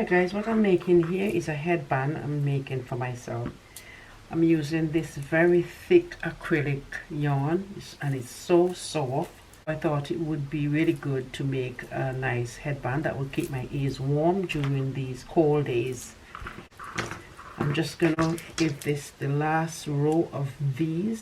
Alright guys, what I'm making here is a headband I'm making for myself. I'm using this very thick acrylic yarn and it's so soft. I thought it would be really good to make a nice headband that will keep my ears warm during these cold days. I'm just gonna give this the last row of V's.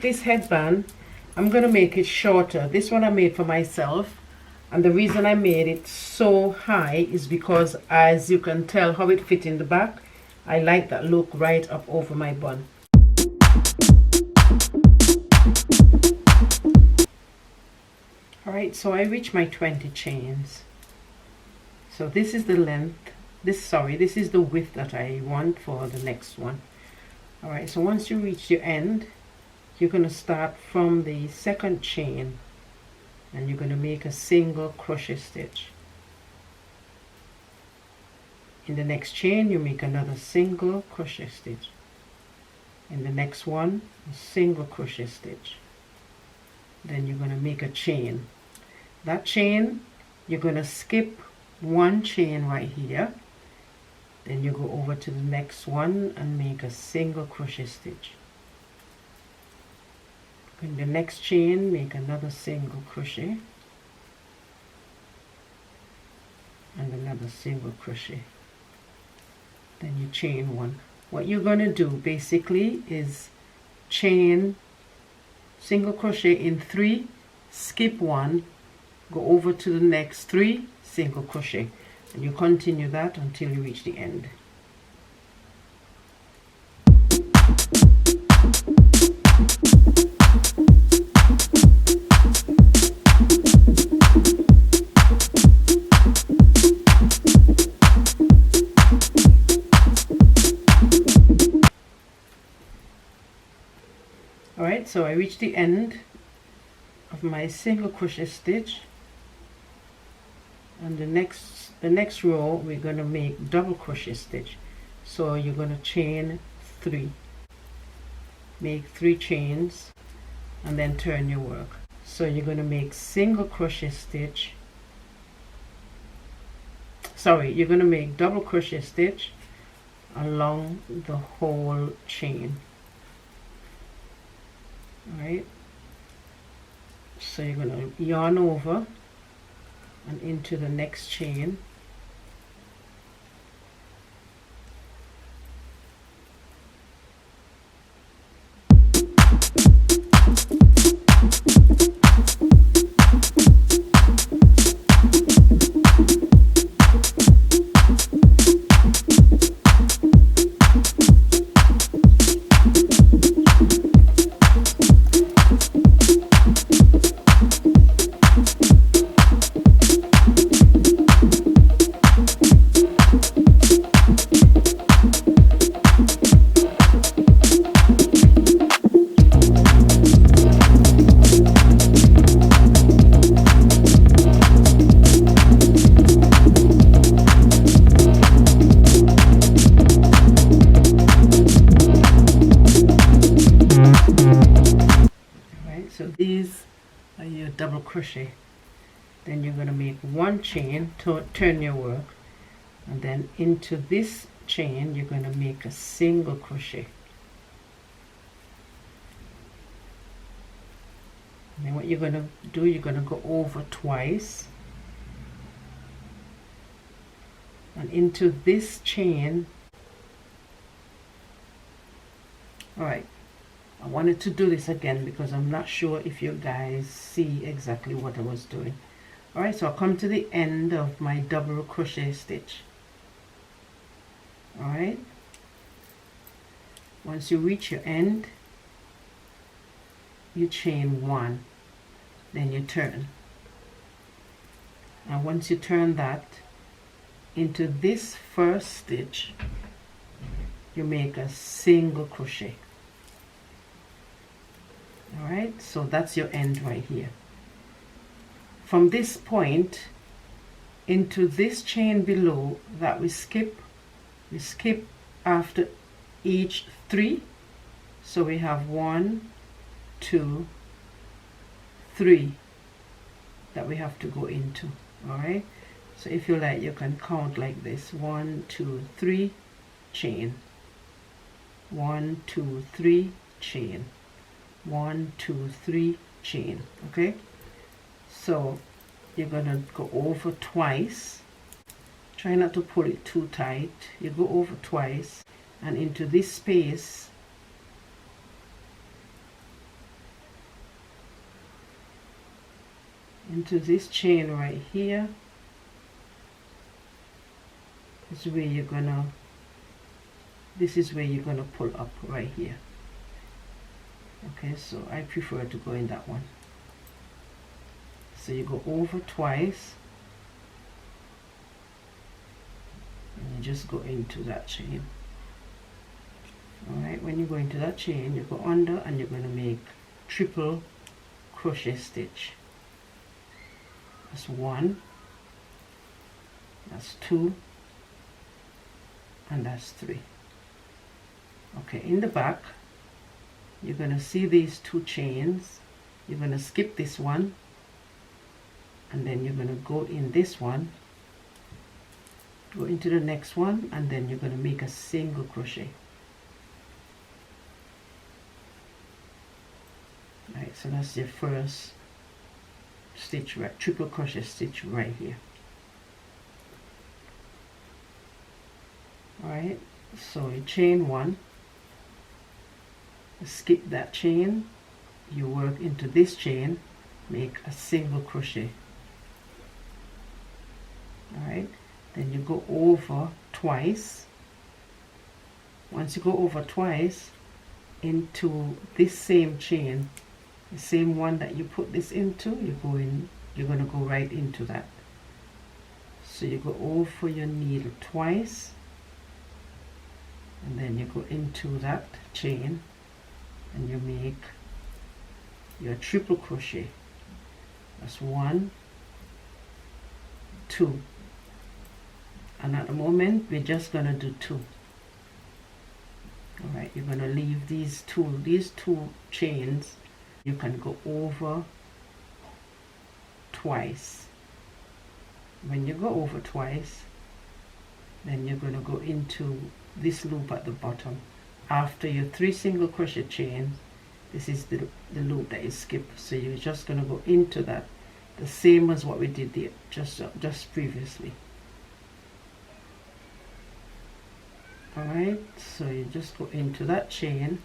This headband, I'm gonna make it shorter. This one I made for myself, and the reason I made it so high is because, as you can tell how it fit in the back, I like that look right up over my bun. Alright, so I reached my 20 chains. So this is the length, this is the width that I want for the next one. Alright, so once you reach your end, you're going to start from the second chain and you're going to make a single crochet stitch. In the next chain you make another single crochet stitch. In the next one, a single crochet stitch. Then you're going to make a chain. That chain, you're going to skip one chain right here. Then you go over to the next one and make a single crochet stitch. In the next chain, make another single crochet and another single crochet. Then you chain one. What you're going to do basically is chain single crochet in 3, skip 1, go over to the next 3, single crochet, and you continue that until you reach the end. Alright, so I reached the end of my single crochet stitch, and the next row we're going to make double crochet stitch. So you're going to chain 3, make 3 chains and then turn your work. So you're going to make single crochet stitch, you're going to make double crochet stitch along the whole chain. Alright, so you're going to yarn over and into the next chain, so these are your double crochet. Then you're going to make one chain to turn your work, and then into this chain you're going to make a single crochet. And then what you're going to do, you're going to go over twice, and into this chain. Alright, I wanted to do this again because I'm not sure if you guys see exactly what I was doing. Alright, so I'll come to the end of my double crochet stitch. Alright, once you reach your end, you chain one, then you turn, and once you turn that, into this first stitch you make a single crochet. Alright, so that's your end right here. From this point into this chain below that we skip after each 3, so we have 1, 2, 3 that we have to go into. Alright, so if you like, you can count like this: 1, 2, 3, chain, 1, 2, 3, chain, 1, 2, 3, chain. Okay, so you're gonna go over twice. Try not to pull it too tight. You go over twice, and into this space into this chain right here is where you're gonna, this is where you're gonna pull up right here. Okay, so I prefer to go in that one. So you go over twice, and you just go into that chain. Alright, when you go into that chain, you go under and you're going to make triple crochet stitch. That's 1, that's 2, and that's 3. Okay, in the back you're going to see these 2 chains. You're going to skip this one, and then you're going to go in this one, go into the next one, and then you're going to make a single crochet. Right, so that's your first stitch, right, triple crochet stitch right here. Alright, so you chain 1, skip that chain, you work into this chain, make a single crochet. Alright, then you go over twice. Once you go over twice into this same chain, the same one that you put this into, you're going to go right into that. So you go over your needle twice, and then you go into that chain, and you make your triple crochet. That's 1, 2, and at the moment we're just going to do 2. Alright, you're going to leave these two chains. You can go over twice. When you go over twice, then you're going to go into this loop at the bottom. After your 3 single crochet chains, this is the loop that you skip. So you're just going to go into that, the same as what we did there just previously. Alright, so you just go into that chain,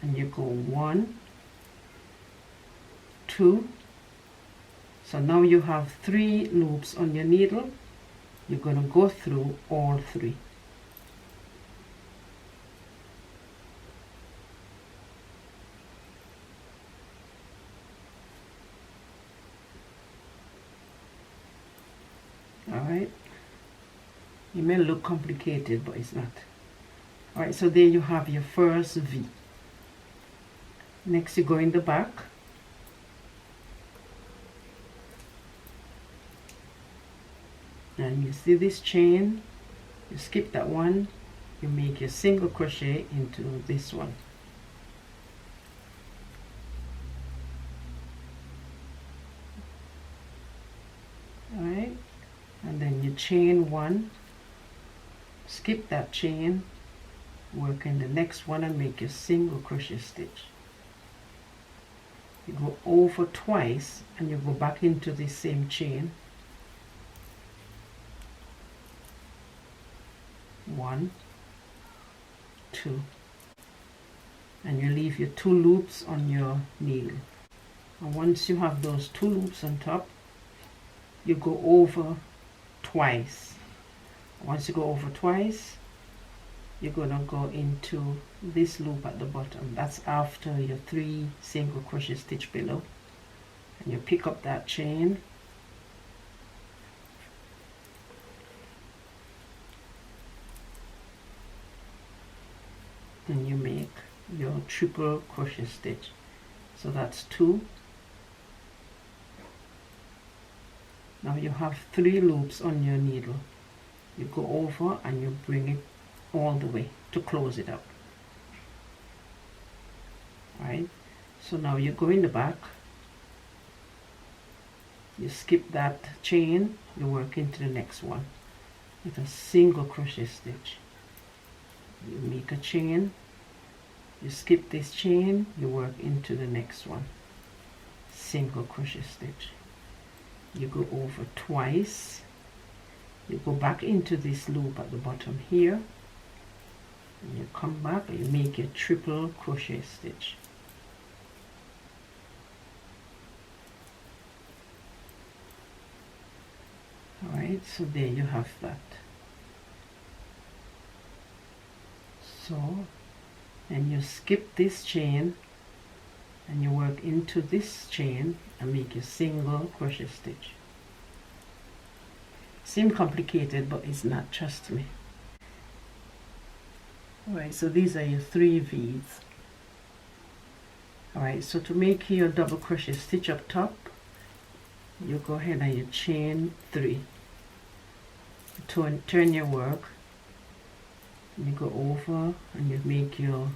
and you go 1, 2. So now you have 3 loops on your needle. You're going to go through all 3. Alright, it may look complicated, but it's not. Alright, so there you have your first V. Next you go in the back, and you see this chain, you skip that one, you make your single crochet into this one. and then you chain one, skip that chain, work in the next one and make your single crochet stitch. You go over twice and you go back into the same chain. One, two, and you leave your 2 loops on your needle. And once you have those 2 loops on top, you go over twice. Once you go over twice, you're gonna go into this loop at the bottom. That's after your 3 single crochet stitch below, and you pick up that chain, and you make your triple crochet stitch. So that's 2. Now you have 3 loops on your needle. You go over and you bring it all the way to close it up. Alright, so now you go in the back, you skip that chain, you work into the next one with a single crochet stitch. You make a chain, you skip this chain, you work into the next one, single crochet stitch. You go over twice, you go back into this loop at the bottom here, and you come back and you make your triple crochet stitch. Alright, so there you have that. So, and you skip this chain and you work into this chain and make your single crochet stitch. Seems complicated, but it's not, trust me. Alright, so these are your 3 beads. Alright, so to make your double crochet stitch up top, you go ahead and you chain 3. Turn your work, and you go over and you make your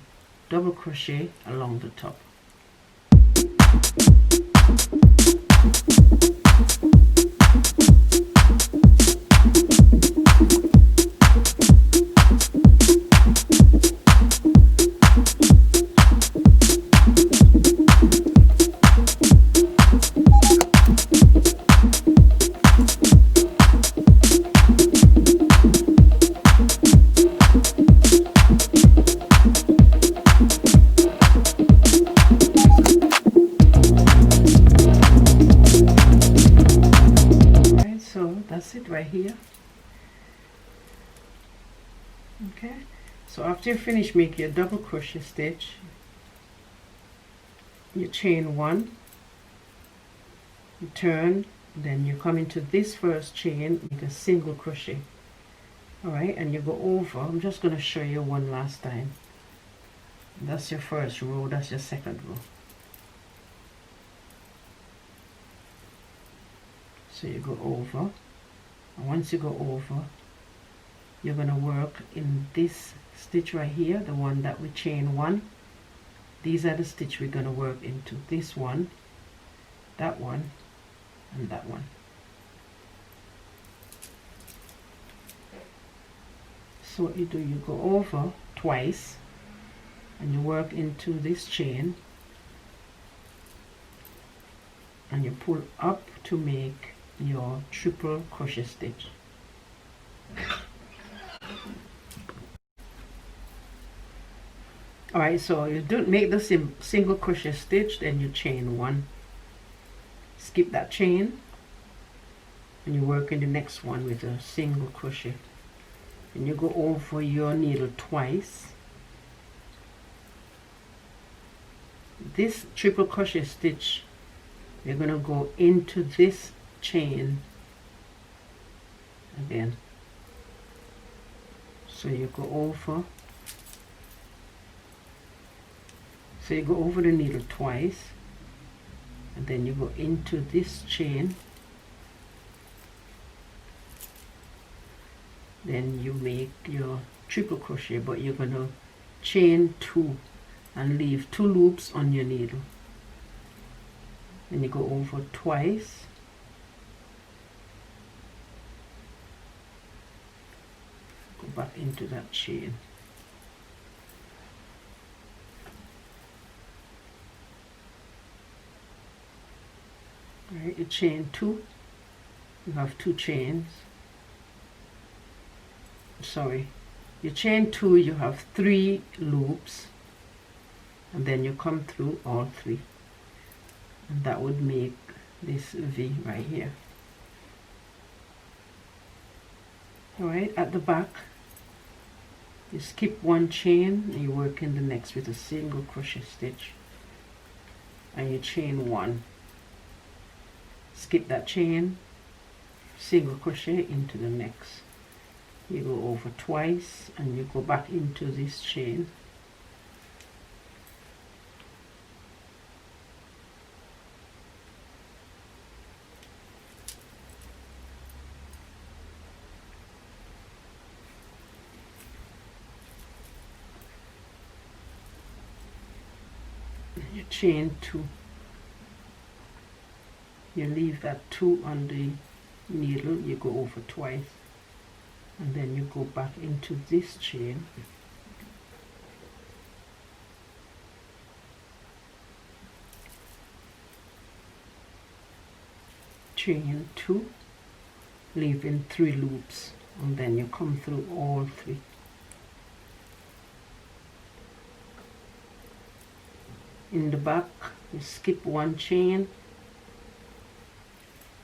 double crochet along the top. That's it right here. Okay, so after you finish make your double crochet stitch, you chain 1, you turn, then you come into this first chain, make a single crochet. Alright, and you go over. I'm just going to show you one last time. That's your first row, that's your second row. So you go over. And once you go over, you're going to work in this stitch right here, the one that we chain 1. These are the stitch we're going to work into. This one, that one, and that one. So what you do, you go over twice and you work into this chain and you pull up to make your triple crochet stitch. Alright, so you don't make the single crochet stitch, then you chain 1, skip that chain, and you work in the next one with a single crochet, and you go over your needle twice. This triple crochet stitch, you're going to go into this chain again. So you go over, so you go over the needle twice, and then you go into this chain, then you make your triple crochet, but you're going to chain 2 and leave 2 loops on your needle. Then you go over twice, back into that chain. Right, you chain 2, you have 2 chains. Sorry, you chain 2, you have 3 loops, and then you come through all 3, and that would make this V right here. Alright, at the back you skip 1 chain and you work in the next with a single crochet stitch, and you chain 1, skip that chain, single crochet into the next, you go over twice and you go back into this chain, you chain 2, you leave that 2 on the needle, you go over twice, and then you go back into this chain, chain 2, leaving 3 loops, and then you come through all 3. In the back you skip 1 chain,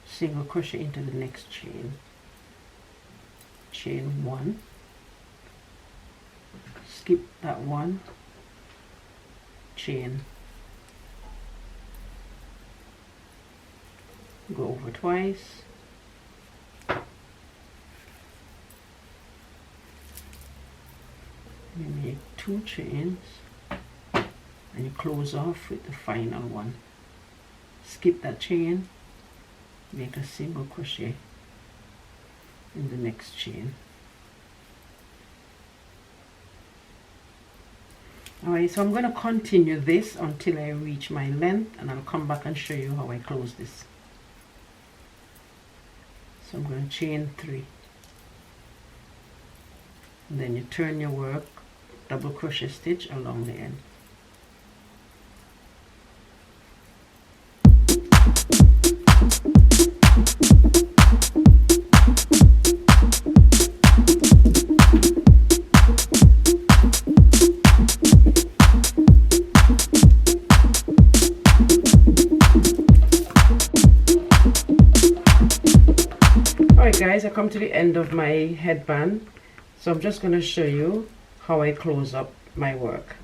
single crochet into the next chain, chain 1, skip that 1, chain, go over twice, you make 2 chains, and you close off with the final one, skip that chain, make a single crochet in the next chain. Alright, so I'm going to continue this until I reach my length, and I'll come back and show you how I close this. So I'm going to chain 3, and then you turn your work, double crochet stitch along the end. Alright guys, I come to the end of my headband, so I'm just going to show you how I close up my work.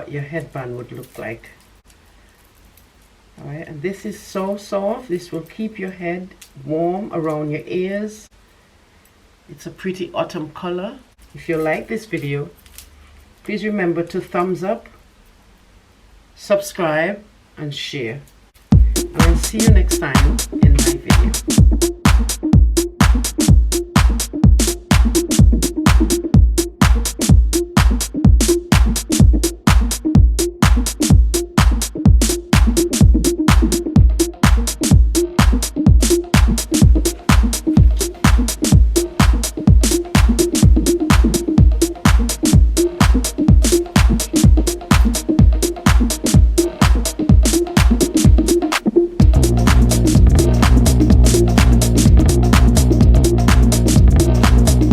what your headband would look like. Alright, and this is so soft. This will keep your head warm around your ears. It's a pretty autumn color. If you like this video, please remember to thumbs up, subscribe, and share. And I'll see you next time in my video.